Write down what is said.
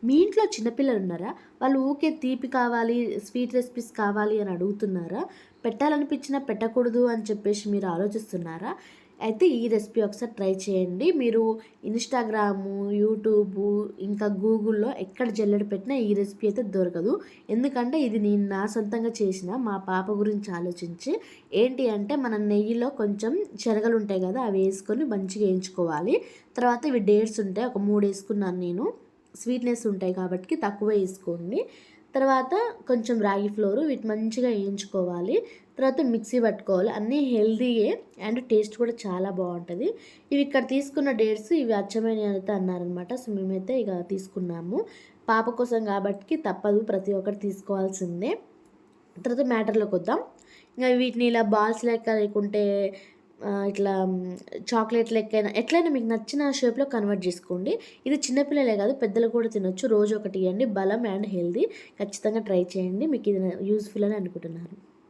మీ ఇంట్లో చిన్నపిల్లలు ఉన్నారా? వాళ్ళు ఊకే తీపి కావాలి, స్వీట్ రెసిపీస్ కావాలి అని అడుగుతున్నారా? పెట్టాలనిపించినా పెట్టకూడదు అని చెప్పేసి మీరు ఆలోచిస్తున్నారా? అయితే ఈ రెసిపీ ఒకసారి ట్రై చేయండి. మీరు ఇన్‌స్టాగ్రాము, యూట్యూబు, ఇంకా గూగుల్‌లో ఎక్కడ జల్లెడ పెట్టినా ఈ రెసిపీ అయితే దొరకదు. ఎందుకంటే ఇది నేను నా సొంతంగా చేసిన మా పాప గురించి ఆలోచించి. ఏంటి అంటే మనం నెయ్యిలో కొంచెం శనగలుంటాయి గదా! అవి వేసుకొని మంచిగా వేయించుకోవాలి. తర్వాత ఇవి డేట్స్ ఉంటాయి. ఒక 3 వేసుకున్నాను నేను. స్వీట్‌నెస్ ఉంటాయి కాబట్టి తక్కువ వేసుకోండి. తర్వాత కొంచెం రాగి ఫ్లోర్ వీటి మంచిగా వేయించుకోవాలి. తర్వాత మిక్సీ పట్టుకోవాలి. అన్నీ హెల్తీయే అండ్ టేస్ట్ కూడా చాలా బావుంటది. ఇవి ఇక్కడ తీసుకున్న డేట్స్ ఇవి అచ్చమైనయి అయితే అన్నారనమాట. సో, మేమైతే ఇక తీసుకున్నాము. పాప కోసం కాబట్టి తప్పదు, ప్రతి ఒక్కటి తీసుకోవాల్సిందే. తర్వాత మ్యాటర్‌లోకొద్దాం. ఇంగ వీటిని ఇలా బాల్స్ లెక్క లేకుంటే ఇట్లా చాక్లెట్ లెక్కైనా ఎట్లైనా మీకు నచ్చిన షేప్‌లో కన్వర్ట్ జేసుకోండి. ఇది చిన్న పిల్లలే గాదు పెద్దలు కూడా తినొచ్చు. రోజు ఒకటి ఇయ్యండి. బలం అండ్ హెల్తీ. ఖచ్చితంగా ట్రై చేయండి. మీకు ఇది యూజ్‌ఫుల్ అని అనుకుంటున్నాను.